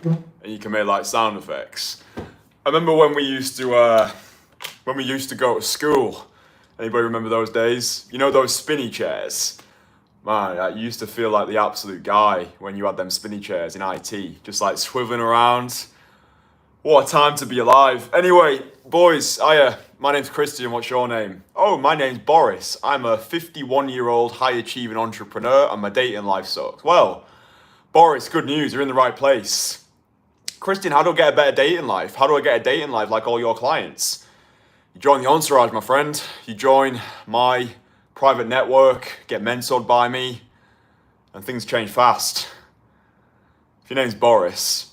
there, and you can make like sound effects. I remember when we used to go to school. Anybody remember those days? You know those spinny chairs? Man, I used to feel like the absolute guy when you had them spinny chairs in IT, just like swiveling around. What a time to be alive. Anyway, boys, my name's Kristian, what's your name? Oh, my name's Boris. I'm a 51-year-old high-achieving entrepreneur and my dating life sucks. Well, Boris, good news, you're in the right place. Kristian, how do I get a better dating life? How do I get a dating life like all your clients? You join the Entourage, my friend. You join my private network, get mentored by me, and things change fast. If your name's Boris,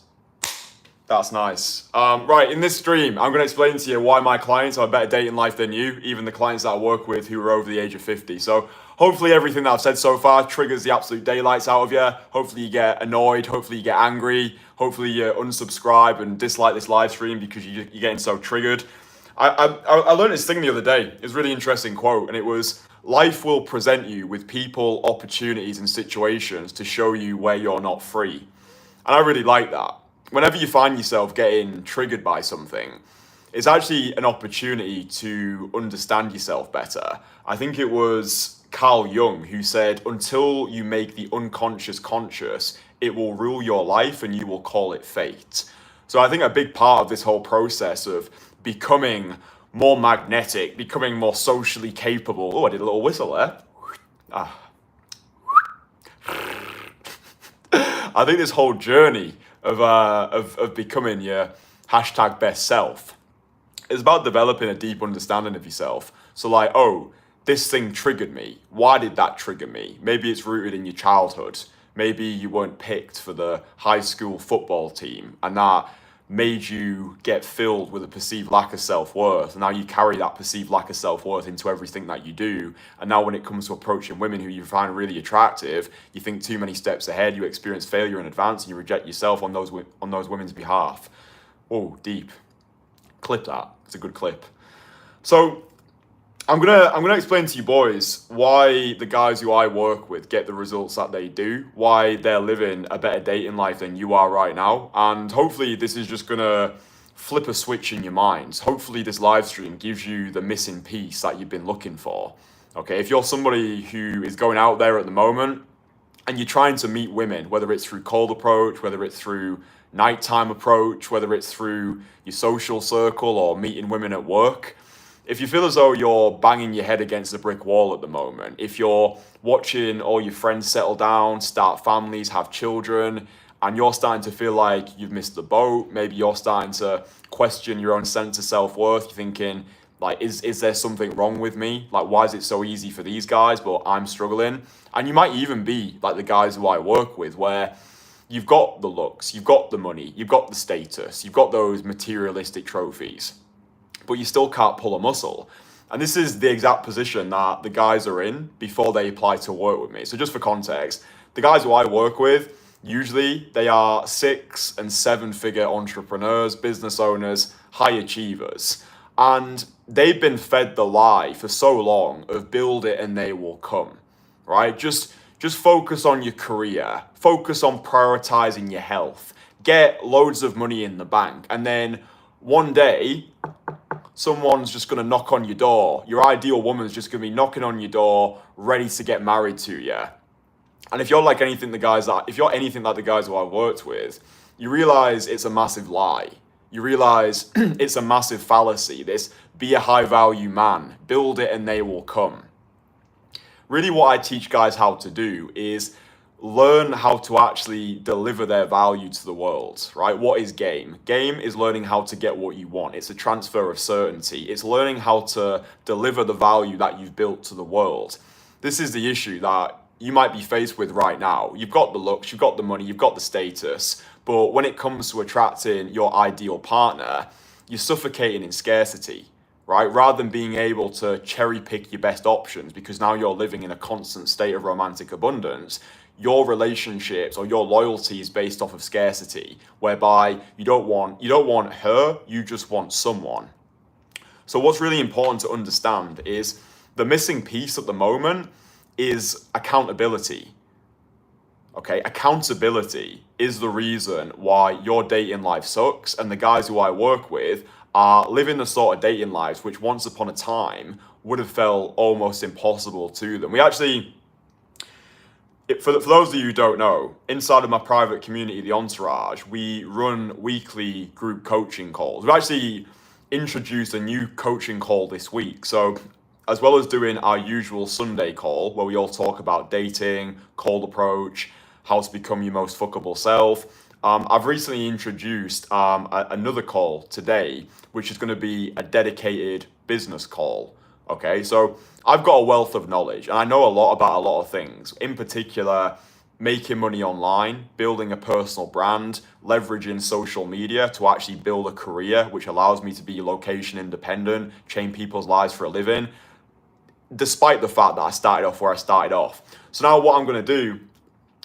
that's nice. Right, in this stream, I'm going to explain to you why my clients have a better dating life than you, even the clients that I work with who are over the age of 50. So hopefully everything that I've said so far triggers the absolute daylights out of you. Hopefully you get annoyed. Hopefully you get angry. Hopefully you unsubscribe and dislike this live stream because you're getting so triggered. I learned this thing the other day. It was a really interesting quote, and it was, life will present you with people, opportunities, and situations to show you where you're not free. And I really like that. Whenever you find yourself getting triggered by something, it's actually an opportunity to understand yourself better. I think it was Carl Jung who said, until you make the unconscious conscious, it will rule your life and you will call it fate. So I think a big part of this whole process of becoming more magnetic, becoming more socially capable. Oh, I did a little whistle there. I think this whole journey of becoming your hashtag best self is about developing a deep understanding of yourself. So like, oh, this thing triggered me. Why did that trigger me? Maybe it's rooted in your childhood. Maybe you weren't picked for the high school football team and that made you get filled with a perceived lack of self-worth. And now you carry that perceived lack of self-worth into everything that you do. And now when it comes to approaching women who you find really attractive, you think too many steps ahead, you experience failure in advance, and you reject yourself on those women's behalf. Oh, deep. Clip that. It's a good clip. So I'm gonna explain to you boys why the guys who I work with get the results that they do, why they're living a better dating life than you are right now, and hopefully this is just gonna flip a switch in your minds. Hopefully this live stream gives you the missing piece that you've been looking for. Okay, if you're somebody who is going out there at the moment and you're trying to meet women, whether it's through cold approach, whether it's through nighttime approach, whether it's through your social circle or meeting women at work, if you feel as though you're banging your head against a brick wall at the moment, if you're watching all your friends settle down, start families, have children, and you're starting to feel like you've missed the boat, maybe you're starting to question your own sense of self-worth, you're thinking, like, is there something wrong with me? Like, why is it so easy for these guys, but I'm struggling? And you might even be like the guys who I work with, where you've got the looks, you've got the money, you've got the status, you've got those materialistic trophies, but you still can't pull a muscle. And this is the exact position that the guys are in before they apply to work with me. So just for context, the guys who I work with, usually they are 6- and 7-figure entrepreneurs, business owners, high achievers. And they've been fed the lie for so long of build it and they will come, right? Just focus on your career, focus on prioritizing your health, get loads of money in the bank, and then one day, someone's just going to knock on your door. Your ideal woman's just going to be knocking on your door, ready to get married to you. And if you're like anything the guys like the guys who I've worked with, you realize it's a massive lie. You realize it's a massive fallacy. This be a high value man, build it and they will come. Really what I teach guys how to do is learn how to actually deliver their value to the world, right? What is game? Game is learning how to get what you want. It's a transfer of certainty. It's learning how to deliver the value that you've built to the world. This is the issue that you might be faced with right now. You've got the looks, you've got the money, you've got the status, but when it comes to attracting your ideal partner, you're suffocating in scarcity, right? Rather than being able to cherry pick your best options because now you're living in a constant state of romantic abundance, your relationships or your loyalty is based off of scarcity, whereby you don't want her, you just want someone. So what's really important to understand is the missing piece at the moment is accountability. Okay, accountability is the reason why your dating life sucks, and the guys who I work with are living the sort of dating lives which once upon a time would have felt almost impossible to them. We actually, for those of you who don't know, inside of my private community, the Entourage, we run weekly group coaching calls. We've actually introduced a new coaching call this week. So as well as doing our usual Sunday call where we all talk about dating, cold approach, how to become your most fuckable self, I've recently introduced another call today, which is going to be a dedicated business call. Okay, so I've got a wealth of knowledge and I know a lot about a lot of things, in particular, making money online, building a personal brand, leveraging social media to actually build a career which allows me to be location independent, change people's lives for a living, despite the fact that I started off where I started off. So now what I'm going to do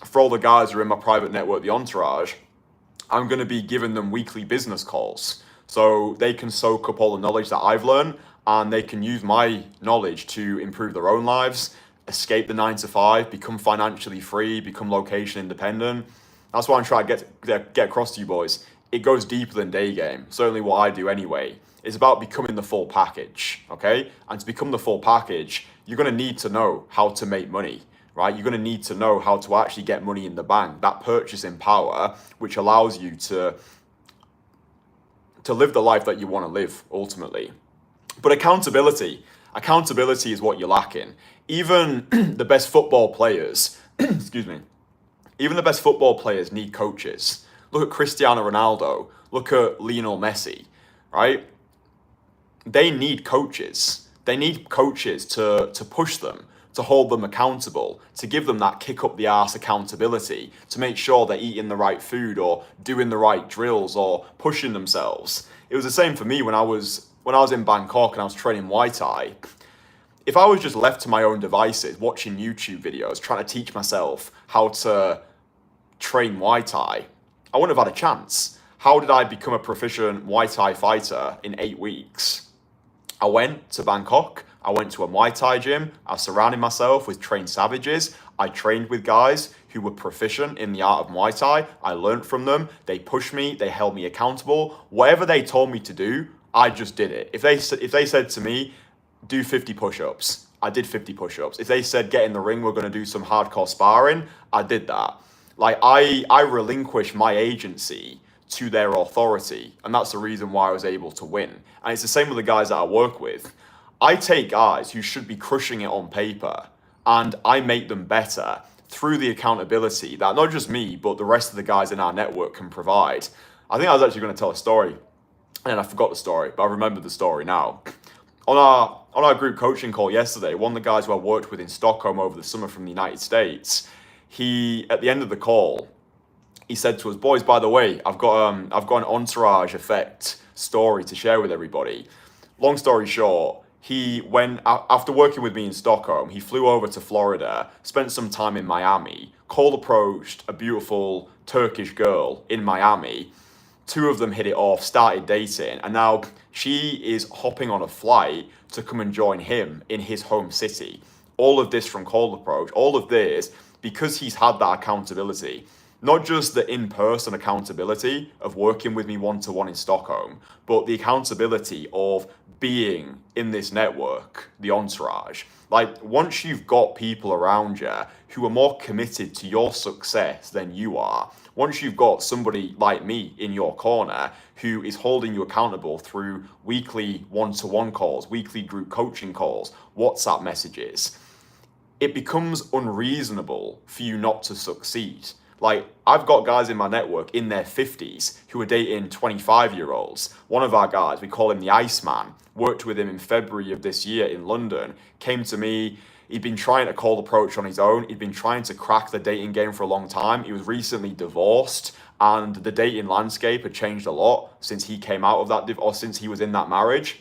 for all the guys who are in my private network, the Entourage, I'm going to be giving them weekly business calls so they can soak up all the knowledge that I've learned and they can use my knowledge to improve their own lives, escape the 9 to 5, become financially free, become location independent. That's what I'm trying to get across to you boys. It goes deeper than day game, certainly what I do anyway. It's about becoming the full package, okay? And to become the full package, you're going to need to know how to make money, right? You're going to need to know how to actually get money in the bank, that purchasing power, which allows you to live the life that you want to live, ultimately. But accountability is what you're lacking. Even the best football players, excuse me, even the best football players need coaches. Look at Cristiano Ronaldo, look at Lionel Messi, right? They need coaches. They need coaches to push them, to hold them accountable, to give them that kick up the arse accountability, to make sure they're eating the right food or doing the right drills or pushing themselves. It was the same for me when I was in Bangkok and I was training Muay Thai. If I was just left to my own devices, watching YouTube videos, trying to teach myself how to train Muay Thai, I wouldn't have had a chance. How did I become a proficient Muay Thai fighter in 8 weeks? I went to Bangkok, I went to a Muay Thai gym, I surrounded myself with trained savages, I trained with guys who were proficient in the art of Muay Thai, I learned from them, they pushed me, they held me accountable, whatever they told me to do, I just did it. If they said to me, do 50 push-ups, I did 50 push-ups. If they said, get in the ring, we're going to do some hardcore sparring, I did that. Like, I relinquished my agency to their authority, and that's the reason why I was able to win. And it's the same with the guys that I work with. I take guys who should be crushing it on paper, and I make them better through the accountability that not just me, but the rest of the guys in our network can provide. I think I was actually going to tell a story, and I forgot the story, but I remember the story now. On our group coaching call yesterday, one of the guys who I worked with in Stockholm over the summer from the United States, he, at the end of the call, he said to us, boys, by the way, I've got an Entourage effect story to share with everybody. Long story short, he went, after working with me in Stockholm, he flew over to Florida, spent some time in Miami, cold approached a beautiful Turkish girl in Miami. 2 of them hit it off, started dating, and now she is hopping on a flight to come and join him in his home city. All of this from cold approach, all of this because he's had that accountability. Not just the in-person accountability of working with me one-to-one in Stockholm, but the accountability of being in this network, the Entourage. Like, once you've got people around you who are more committed to your success than you are, once you've got somebody like me in your corner who is holding you accountable through weekly one-to-one calls, weekly group coaching calls, WhatsApp messages, it becomes unreasonable for you not to succeed. Like, I've got guys in my network in their 50s who are dating 25-year-olds. One of our guys, we call him the Iceman, worked with him in February of this year in London, came to me. He'd been trying a cold approach on his own. He'd been trying to crack the dating game for a long time. He was recently divorced, and the dating landscape had changed a lot since he came out of that, or since he was in that marriage.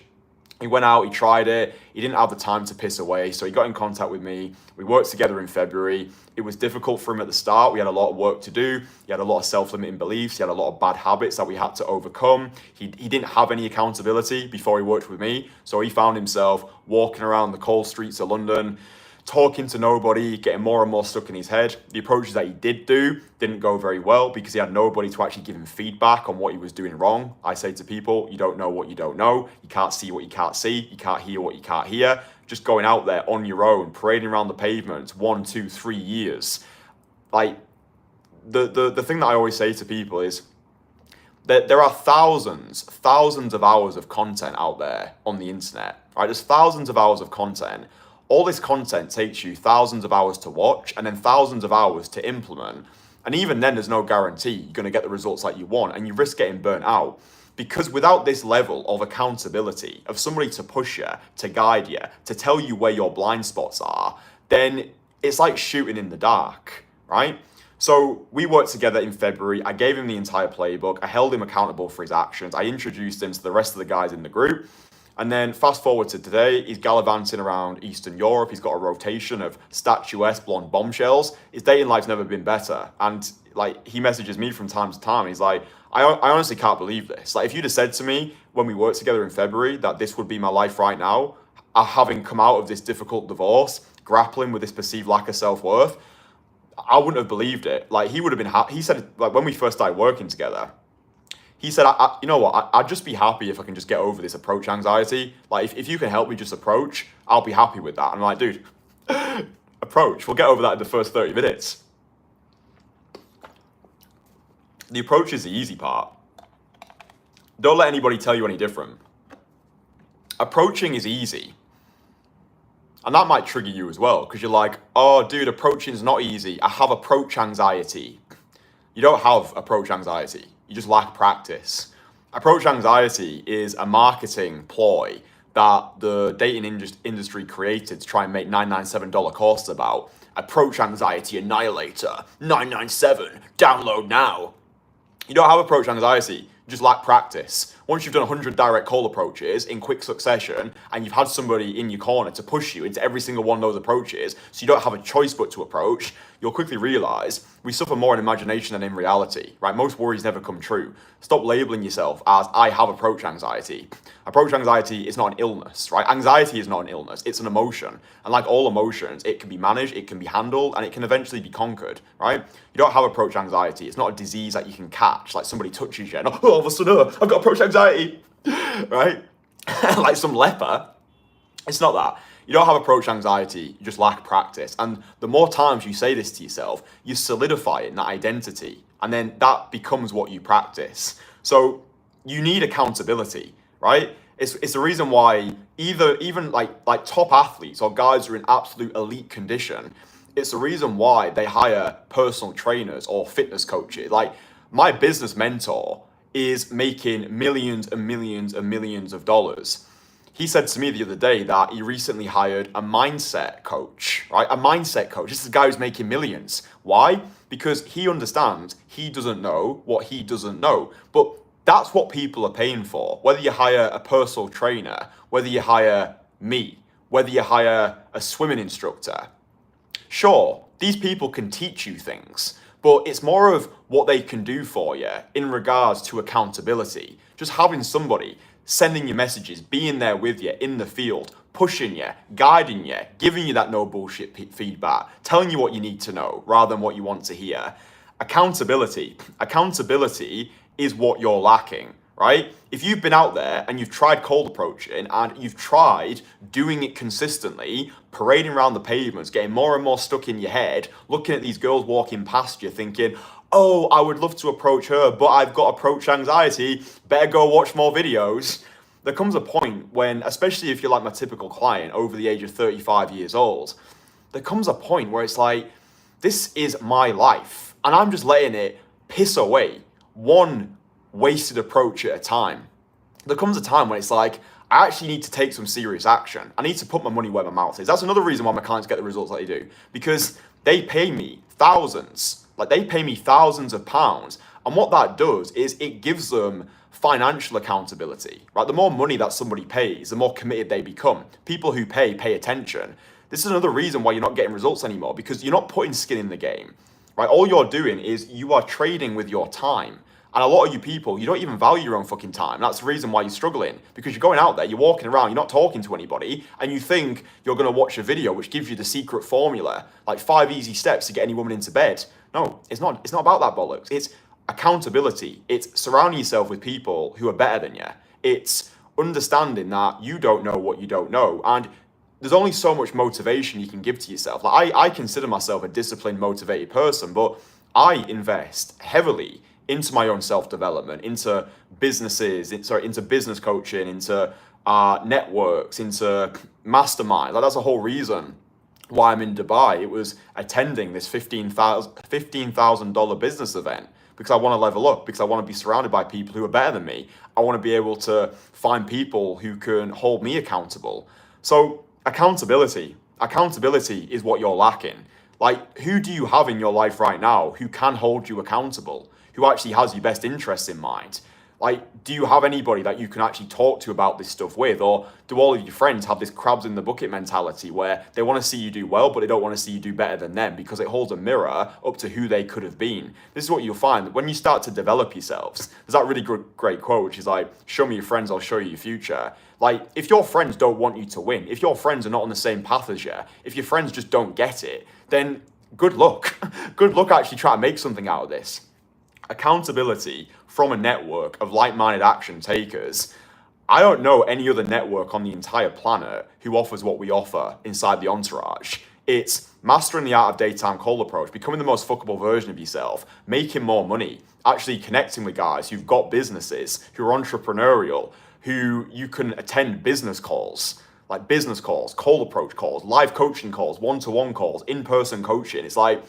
He went out, he tried it, he didn't have the time to piss away, so he got in contact with me. We worked together in February. It was difficult for him at the start. We had a lot of work to do. He had a lot of self-limiting beliefs. He had a lot of bad habits that we had to overcome. He didn't have any accountability before he worked with me, so he found himself walking around the cold streets of London, talking to nobody, getting more and more stuck in his head. The approaches that he did do didn't go very well because he had nobody to actually give him feedback on what he was doing wrong. I say to people, you don't know what you don't know. You can't see what you can't see. You can't hear what you can't hear. Just going out there on your own, parading around the pavements, 1, 2, 3 years. Like, the thing that I always say to people is that there are thousands of hours of content out there on the internet, right? There's thousands of hours of content. All this content takes you thousands of hours to watch and then thousands of hours to implement. And even then, there's no guarantee you're going to get the results that you want, and you risk getting burnt out. Because without this level of accountability, of somebody to push you, to guide you, to tell you where your blind spots are, then it's like shooting in the dark, right? So we worked together in February. I gave him the entire playbook. I held him accountable for his actions. I introduced him to the rest of the guys in the group. And then fast forward to today, he's gallivanting around Eastern Europe. He's got a rotation of statuesque blonde bombshells. His dating life's never been better. And like, he messages me from time to time. He's like, I honestly can't believe this. Like, if you'd have said to me when we worked together in February that this would be my life right now, having come out of this difficult divorce, grappling with this perceived lack of self-worth, I wouldn't have believed it. Like, he would have been he said, like, when we first started working together, he said, you know what, I'd just be happy if I can just get over this approach anxiety. Like, if you can help me just approach, I'll be happy with that. And I'm like, dude, approach, we'll get over that in the first 30 minutes. The approach is the easy part. Don't let anybody tell you any different. Approaching is easy. And that might trigger you as well, because you're like, oh, dude, approaching is not easy. I have approach anxiety. You don't have approach anxiety. You just lack practice. Approach anxiety is a marketing ploy that the dating industry created to try and make $997 courses about. Approach anxiety annihilator, $997, download now. You don't have approach anxiety, you just lack practice. Once you've done 100 direct call approaches in quick succession and you've had somebody in your corner to push you into every single one of those approaches, so you don't have a choice but to approach, you'll quickly realize we suffer more in imagination than in reality, right? Most worries never come true. Stop labeling yourself as, I have approach anxiety. Approach anxiety is not an illness, right? Anxiety is not an illness, it's an emotion. And like all emotions, it can be managed, it can be handled, and it can eventually be conquered, right? You don't have approach anxiety. It's not a disease that you can catch, like somebody touches you and all of a sudden, I've got approach anxiety, right? Like some leper. It's not that. You don't have approach anxiety, you just lack practice. And the more times you say this to yourself, you solidify it in that identity. And then that becomes what you practice. So you need accountability, right? It's the reason why even like top athletes or guys who are in absolute elite condition, it's the reason why they hire personal trainers or fitness coaches. Like, my business mentor is making millions and millions and millions of dollars. He said to me the other day that he recently hired a mindset coach, right? A mindset coach. This is a guy who's making millions. Why? Because he understands he doesn't know what he doesn't know. But that's what people are paying for. Whether you hire a personal trainer, whether you hire me, whether you hire a swimming instructor. Sure, these people can teach you things, but it's more of what they can do for you in regards to accountability. Just having somebody sending you messages, being there with you in the field, pushing you, guiding you, giving you that no bullshit feedback, telling you what you need to know rather than what you want to hear. Accountability is what you're lacking, right? If you've been out there and you've tried cold approaching and you've tried doing it consistently, parading around the pavements, getting more and more stuck in your head, looking at these girls walking past you thinking, oh, I would love to approach her, but I've got approach anxiety, better go watch more videos. There comes a point when, especially if you're like my typical client over the age of 35 years old, there comes a point where it's like, this is my life, and I'm just letting it piss away one wasted approach at a time. There comes a time when it's like, I actually need to take some serious action. I need to put my money where my mouth is. That's another reason why my clients get the results that they do, because they pay me thousands. Like, they pay me thousands of pounds. And what that does is it gives them financial accountability, right? The more money that somebody pays, the more committed they become. People who pay attention. This is another reason why you're not getting results anymore, because you're not putting skin in the game, right? All you're doing is you are trading with your time. And a lot of you people, you don't even value your own fucking time. That's the reason why you're struggling, because you're going out there, you're walking around, you're not talking to anybody, and you think you're going to watch a video which gives you the secret formula, like 5 easy steps to get any woman into bed. No, it's not. It's not about that bollocks. It's accountability. It's surrounding yourself with people who are better than you. It's understanding that you don't know what you don't know. And there's only so much motivation you can give to yourself. Like I consider myself a disciplined, motivated person, but I invest heavily into my own self-development, into businesses, into business coaching, into networks, into mastermind. Like that's the whole reason why I'm in Dubai. It was attending this $15,000 business event because I want to level up, because I want to be surrounded by people who are better than me. I want to be able to find people who can hold me accountable. So accountability is what you're lacking. Like, who do you have in your life right now who can hold you accountable, who actually has your best interests in mind? Like, do you have anybody that you can actually talk to about this stuff with? Or do all of your friends have this crabs in the bucket mentality where they want to see you do well, but they don't want to see you do better than them because it holds a mirror up to who they could have been? This is what you'll find when you start to develop yourselves. There's that really great quote, which is like, show me your friends, I'll show you your future. Like, if your friends don't want you to win, if your friends are not on the same path as you, if your friends just don't get it, then good luck. Good luck actually trying to make something out of this. Accountability from a network of like-minded action takers. I don't know any other network on the entire planet who offers what we offer inside the Entourage. It's mastering the art of daytime cold approach, becoming the most fuckable version of yourself, making more money, actually connecting with guys who've got businesses, who are entrepreneurial, who you can attend business calls, like business calls, cold approach calls, live coaching calls, one-to-one calls, in-person coaching. It's like,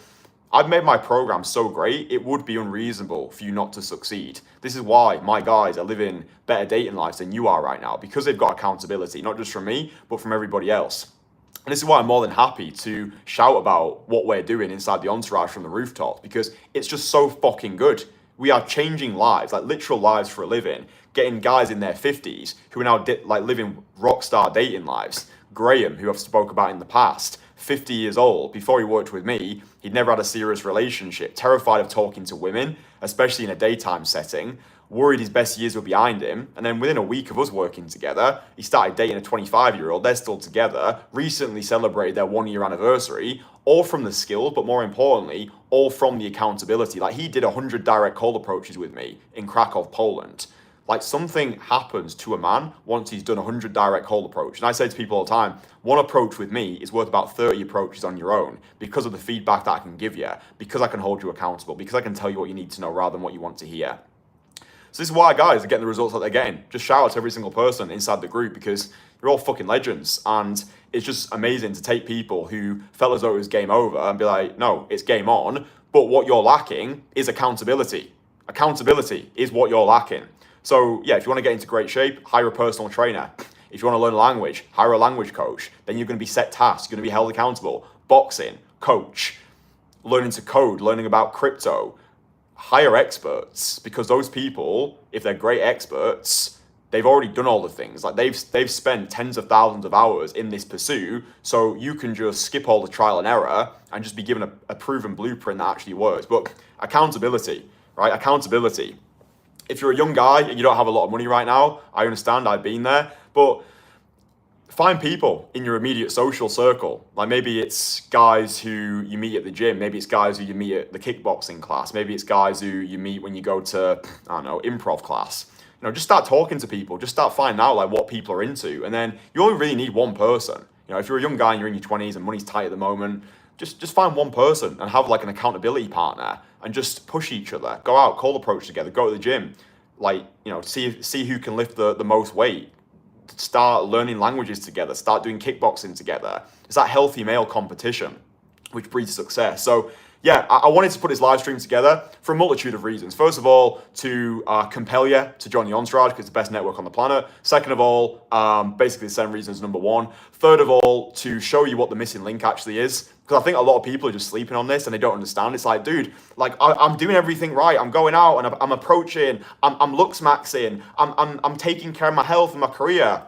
I've made my program so great, it would be unreasonable for you not to succeed. This is why my guys are living better dating lives than you are right now, because they've got accountability, not just from me, but from everybody else. And this is why I'm more than happy to shout about what we're doing inside the Entourage from the rooftops, because it's just so fucking good. We are changing lives, like literal lives for a living, getting guys in their 50s who are now living rock star dating lives. Graham, who I've spoke about in the past, 50 years old, before he worked with me, he'd never had a serious relationship, terrified of talking to women, especially in a daytime setting, worried his best years were behind him, and then within a week of us working together, he started dating a 25-year-old, they're still together, recently celebrated their 1-year anniversary, all from the skills, but more importantly, all from the accountability. Like, he did 100 direct cold approaches with me in Krakow, Poland. Like, something happens to a man once he's done 100 direct cold approach. And I say to people all the time, one approach with me is worth about 30 approaches on your own because of the feedback that I can give you, because I can hold you accountable, because I can tell you what you need to know rather than what you want to hear. So this is why guys are getting the results that they're getting. Just shout out to every single person inside the group, because you're all fucking legends. And it's just amazing to take people who felt as though it was game over and be like, no, it's game on. But what you're lacking is accountability. Accountability is what you're lacking. So yeah, if you want to get into great shape, hire a personal trainer. If you want to learn a language, hire a language coach. Then you're going to be set tasks, you're going to be held accountable. Boxing, coach, learning to code, learning about crypto. Hire experts, because those people, if they're great experts, they've already done all the things. Like they've spent tens of thousands of hours in this pursuit, so you can just skip all the trial and error and just be given a proven blueprint that actually works. But accountability, right? Accountability. If you're a young guy and you don't have a lot of money right now, I understand, I've been there, but find people in your immediate social circle. Like maybe it's guys who you meet at the gym. Maybe it's guys who you meet at the kickboxing class. Maybe it's guys who you meet when you go to, I don't know, improv class. You know, just start talking to people. Just start finding out like what people are into. And then you only really need one person. You know, if you're a young guy and you're in your 20s and money's tight at the moment, just find one person and have like an accountability partner and just push each other. Go out, cold approach together, go to the gym. Like, you know, see who can lift the most weight. Start learning languages together, start doing kickboxing together. It's that healthy male competition which breeds success. So yeah, I wanted to put this live stream together for a multitude of reasons. First of all, to compel you to join the Entourage, because it's the best network on the planet. Second of all, basically the same reasons, number one. Third of all, to show you what the missing link actually is. Because I think a lot of people are just sleeping on this and they don't understand. It's like, dude, like I'm doing everything right. I'm going out and I'm approaching. I'm looks maxing. I'm taking care of my health and my career.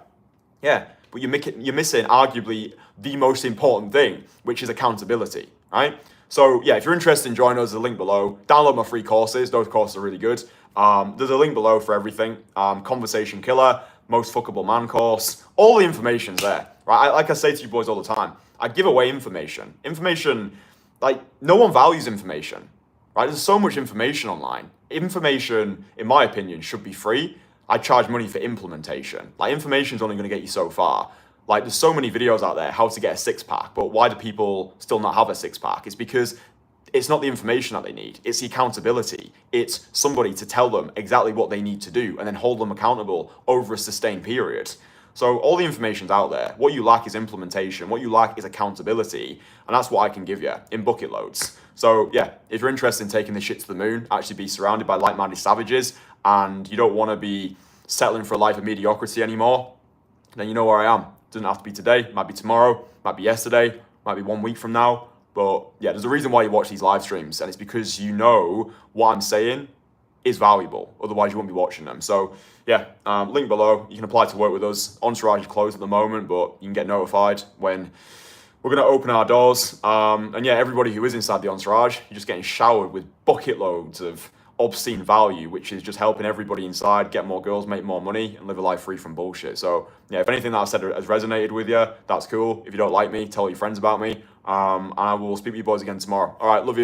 Yeah, but you're missing arguably the most important thing, which is accountability, right? So yeah, if you're interested in joining us, there's a link below. Download my free courses. Those courses are really good. There's a link below for everything. Conversation killer, most fuckable man course. All the information's there, right? Like I say to you boys all the time, I give away information. Information, like, no one values information, right? There's so much information online. Information, in my opinion, should be free. I charge money for implementation. Like, information's only going to get you so far. Like, there's so many videos out there, how to get a six-pack, but why do people still not have a six-pack? It's because it's not the information that they need. It's the accountability. It's somebody to tell them exactly what they need to do and then hold them accountable over a sustained period. So all the information's out there. What you lack is implementation. What you lack is accountability. And that's what I can give you in bucket loads. So yeah, if you're interested in taking this shit to the moon, actually be surrounded by like-minded savages, and you don't want to be settling for a life of mediocrity anymore, then you know where I am. Doesn't have to be today, might be tomorrow, might be yesterday, might be 1 week from now. But yeah, there's a reason why you watch these live streams, and it's because you know what I'm saying is valuable. Otherwise, you wouldn't be watching them. So yeah, link below. You can apply to work with us. Entourage is closed at the moment, but you can get notified when we're going to open our doors. And yeah, everybody who is inside the Entourage, you're just getting showered with bucket loads of obscene value, which is just helping everybody inside get more girls, make more money, and live a life free from bullshit. So yeah, if anything that I've said has resonated with you, that's cool. If you don't like me, tell your friends about me. And I will speak with you boys again tomorrow. All right, love you.